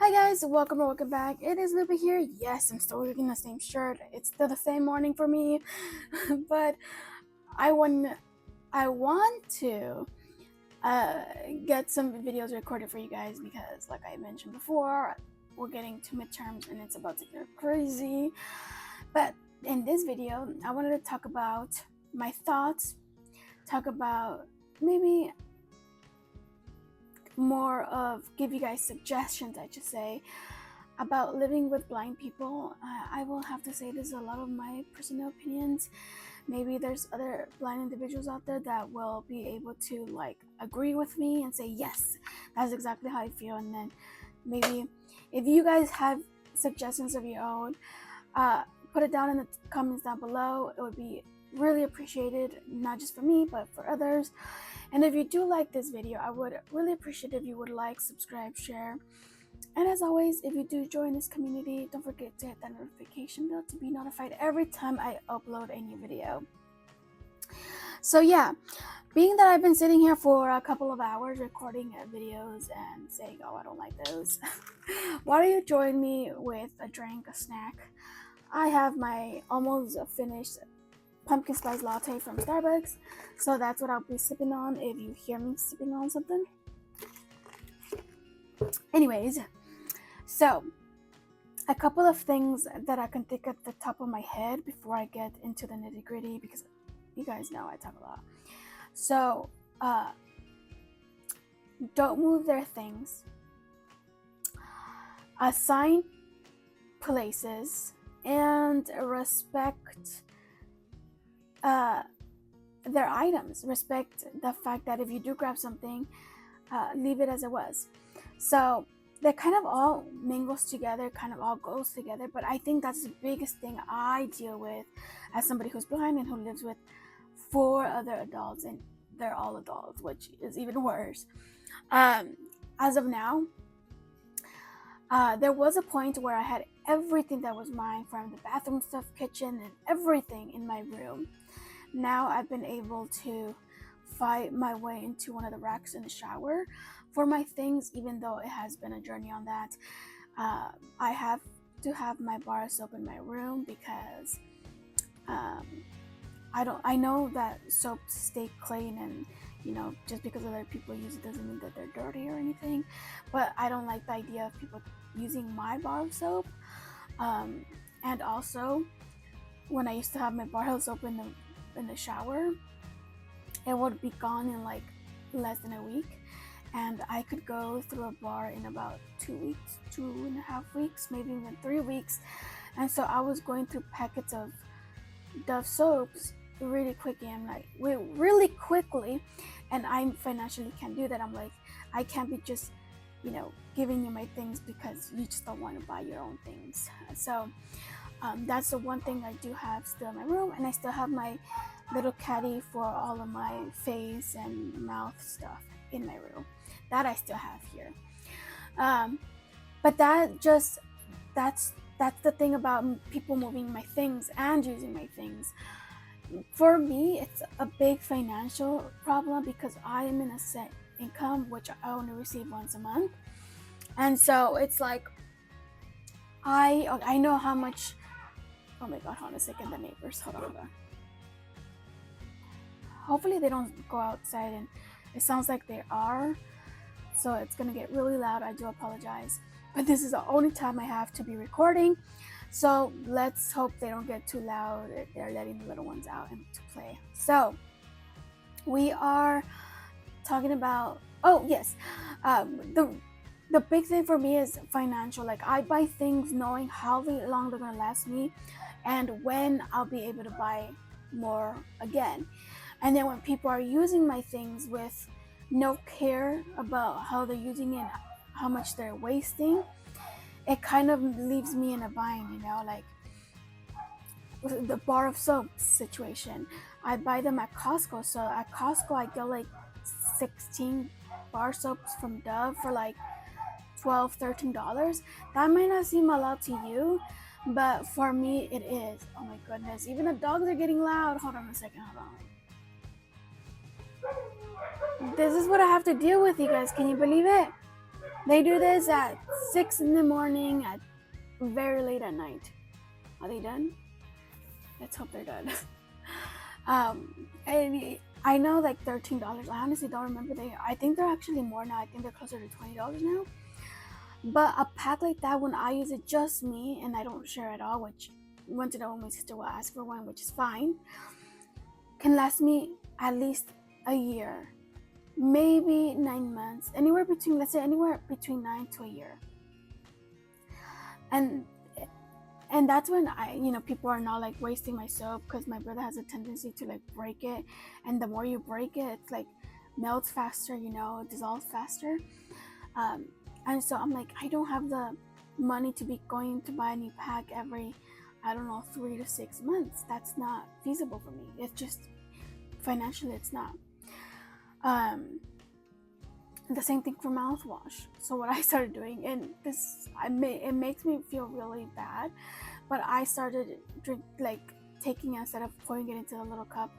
Hi guys, welcome or welcome back. It is Lupa here. Yes, I'm still wearing the same shirt. It's still the same morning for me, but I want I want to get some videos recorded for you guys because, like I mentioned before, we're getting to midterms and it's about to get crazy. But in this video, I wanted to talk about my thoughts, talk about maybe more of give you guys suggestions, I should say, about living with blind people. I will have to say this is a lot of my personal opinions. Maybe there's other blind individuals out there that will be able to agree with me and say yes, that's exactly how I feel. And then maybe if you guys have suggestions of your own, put it down in the comments down below. It would be really appreciated, not just for me but for others. And if you do like this video, I would really appreciate if you would like, subscribe, share. And as always, if you do join this community, don't forget to hit that notification bell to be notified every time I upload a new video. So yeah, being that I've been sitting here for a couple of hours recording videos and saying, oh, I don't like those, why don't you join me with a drink, a snack? I have my almost finished pumpkin spice latte from Starbucks, so that's what I'll be sipping on if you hear me sipping on something. Anyways, so a couple of things that I can think at the top of my head before I get into the nitty gritty, because you guys know I talk a lot. So don't move their things, assign places, and respect their items. Respect the fact that if you do grab something, leave it as it was. So that kind of all mingles together, kind of all goes together. But I think that's the biggest thing I deal with as somebody who's blind and who lives with 4 other adults, and they're all adults, which is even worse. As of now, there was a point where I had everything that was mine, from the bathroom stuff, kitchen, and everything in my room. Now I've been able to fight my way into one of the racks in the shower for my things, even though it has been a journey on that. I have to have my bar of soap in my room because I know that soaps stay clean, and just because other people use it doesn't mean that they're dirty or anything, but I don't like the idea of people using my bar of soap. And also, when I used to have my bar of soap in the shower, it would be gone in like less than a week, and I could go through a bar in about 2 weeks, 2.5 weeks, maybe even 3 weeks. And so I was going through packets of Dove soaps really quickly. I'm like, wait, really quickly, and I financially can't do that. I'm like, I can't be just giving you my things because you just don't want to buy your own things. So that's the one thing I do have still in my room, and I still have my little caddy for all of my face and mouth stuff in my room. That I still have here. But that's the thing about people moving my things and using my things. For me, it's a big financial problem because I am in a set income, which I only receive once a month. And so it's like, I know how much. Oh my god, hold on a second, the neighbors, hold on. Hopefully they don't go outside, and it sounds like they are, so it's gonna get really loud. I do apologize, but this is the only time I have to be recording, so let's hope they don't get too loud. They're letting the little ones out and to play. So we are talking about, oh yes, the big thing for me is financial. Like, I buy things knowing how long they're gonna last me and when I'll be able to buy more again. And then when people are using my things with no care about how they're using it, how much they're wasting, it kind of leaves me in a bind, like the bar of soap situation. I buy them at Costco, so at Costco I get like 16 bar soaps from Dove for like $12-13. That might not seem a lot to you, but for me it is. Oh my goodness, even the dogs are getting loud. Hold on a second, hold on. This is what I have to deal with, you guys. Can you believe it? They do this at 6 in the morning, at very late at night. Are they done? Let's hope they're done. And I know like $13. I honestly don't remember. I think they're actually more now. I think they're closer to $20 now. But a pack like that, when I use it just me and I don't share at all, which once in a while my sister will ask for one, which is fine, can last me at least a year, maybe 9 months, anywhere between, let's say, anywhere between 9 to a year. And that's when people are not like wasting my soap, because my brother has a tendency to like break it, and the more you break it, it's like melts faster, dissolves faster. And so I'm like, I don't have the money to be going to buy a new pack every, I don't know, 3 to 6 months. That's not feasible for me. It's just financially, it's not. The same thing for mouthwash. So what I started doing, and it makes me feel really bad, but I started taking it, instead of pouring it into the little cup,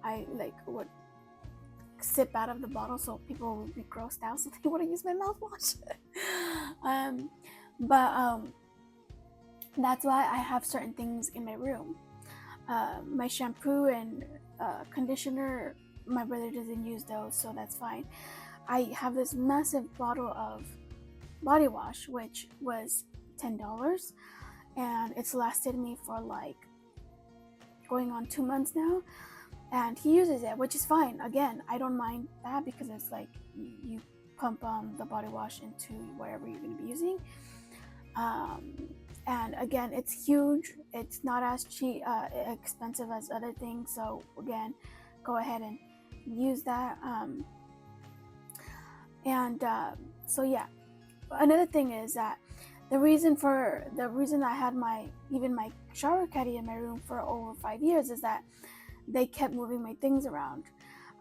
I would sip out of the bottle, so people would be grossed out, so they wouldn't use my mouthwash. But that's why I have certain things in my room. My shampoo and conditioner, my brother doesn't use those, so that's fine. I have this massive bottle of body wash, which was $10, and it's lasted me for like going on 2 months now, and he uses it, which is fine. Again, I don't mind that, because it's like you pump the body wash into whatever you're going to be using. And again, it's huge. It's not as cheap, expensive as other things, so again, go ahead and use that. So yeah, another thing is that the reason I had my shower caddy in my room for over 5 years is that they kept moving my things around.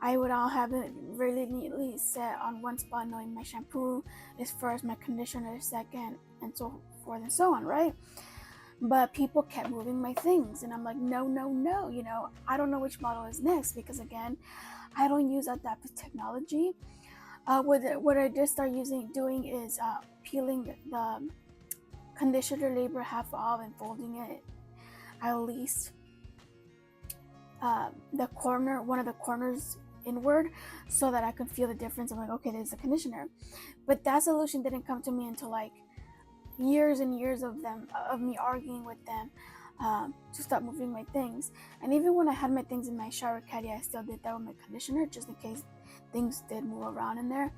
I would all have it really neatly set on one spot, knowing my shampoo is first, my conditioner is second, and so forth and so on, right? But people kept moving my things, and I'm like, no, I don't know which model is next, because again, I don't use adaptive technology. What I did start doing is peeling the conditioner label half off and folding it at least one of the corners inward, so that I could feel the difference. I'm like, okay, there's the conditioner. But that solution didn't come to me until like years and years of me arguing with them to stop moving my things. And even when I had my things in my shower caddy, I still did that with my conditioner, just in case things did move around in there.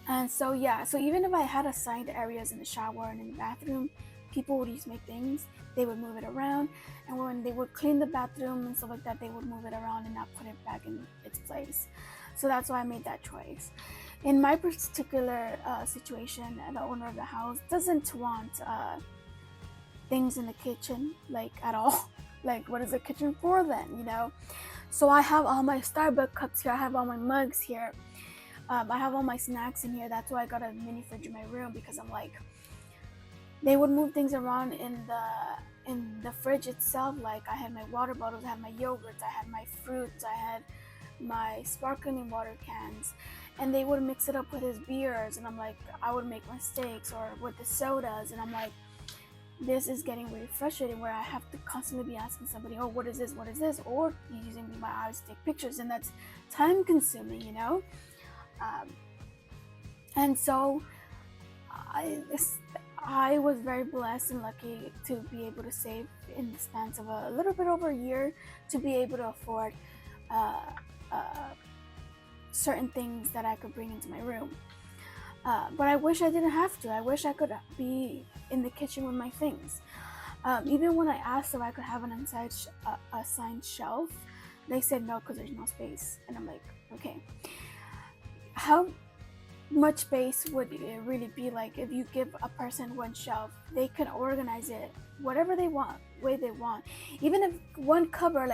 And so even if I had assigned areas in the shower and in the bathroom, people would use my things, they would move it around, and when they would clean the bathroom and stuff like that, they would move it around and not put it back in its place. So that's why I made that choice. In my particular situation, the owner of the house doesn't want things in the kitchen, like, at all. Like, what is the kitchen for then, So I have all my Starbucks cups here, I have all my mugs here, I have all my snacks in here. That's why I got a mini fridge in my room, because I'm like, they would move things around in the fridge itself. Like, I had my water bottles, I had my yogurts, I had my fruits, I had my sparkling water cans, and they would mix it up with his beers, and I'm like, I would make mistakes, or with the sodas, and I'm like, this is getting really frustrating, where I have to constantly be asking somebody, oh, what is this, or using my eyes to take pictures, and that's time consuming, and so I was very blessed and lucky to be able to save in the span of a little bit over a year, to be able to afford certain things that I could bring into my room. But I wish I didn't have to. I wish I could be in the kitchen with my things. Even when I asked if I could have an assigned shelf, they said no, because there's no space. And I'm like, okay. How much space would it really be like if you give a person one shelf? They can organize it whatever they want, way they want. Even if one cupboard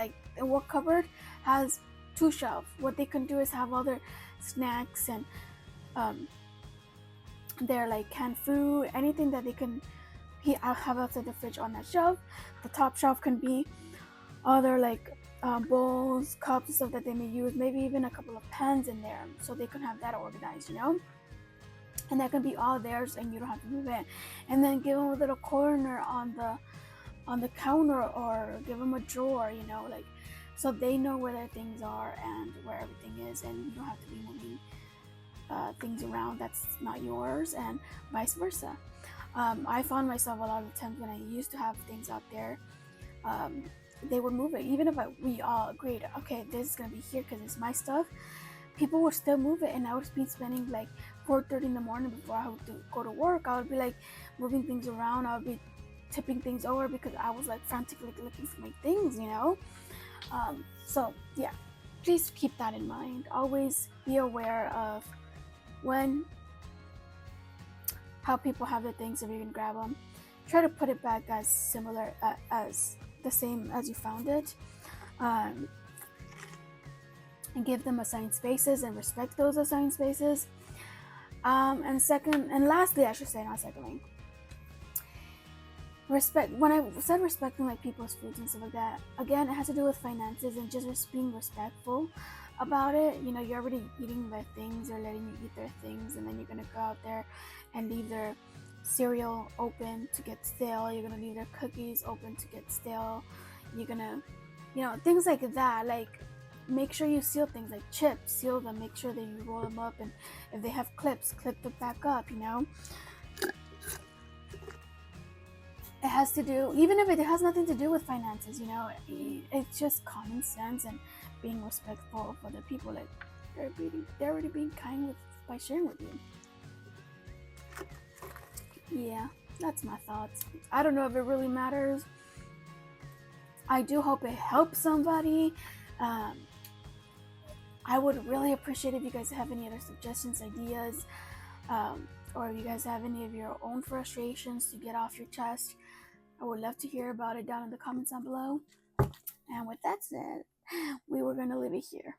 has 2 shelves, what they can do is have all their snacks and their like canned food, anything that they can have outside the fridge on that shelf. The top shelf can be other like bowls, cups, and stuff that they may use. Maybe even a couple of pens in there, so they can have that organized, and that can be all theirs, and you don't have to move it. And then give them a little corner on the counter, or give them a drawer, like, so they know where their things are and where everything is, and you don't have to be moving things around that's not yours, and vice versa. I found myself a lot of times when I used to have things out there, they would move it. Even if we all agreed, okay, this is gonna be here because it's my stuff, people would still move it, and I would be spending like 4:30 in the morning before I would go to work. I would be like moving things around. I would be tipping things over because I was like frantically looking for my things, So yeah, please keep that in mind. Always be aware of how people have their things, if you can grab them. Try to put it back as similar as the same as you found it, and give them assigned spaces and respect those assigned spaces. And lastly, I should say, not secondly, respect. When I said respecting like people's foods and stuff like that, again, it has to do with finances and just being respectful about it. You're already eating their things or letting you eat their things, and then you're gonna go out there and leave their cereal open to get stale. You're gonna leave their cookies open to get stale. You're gonna, things like that. Like, make sure you seal things like chips, seal them. Make sure that you roll them up, and if they have clips, clip them back up. It has to do, even if it has nothing to do with finances, it's just common sense and being respectful of other people. Like, they're already being kind by sharing with you. Yeah, that's my thoughts. I don't know if it really matters. I do hope it helps somebody. I would really appreciate if you guys have any other suggestions, ideas, or if you guys have any of your own frustrations to get off your chest. I would love to hear about it down in the comments down below. And with that said, we were going to leave it here.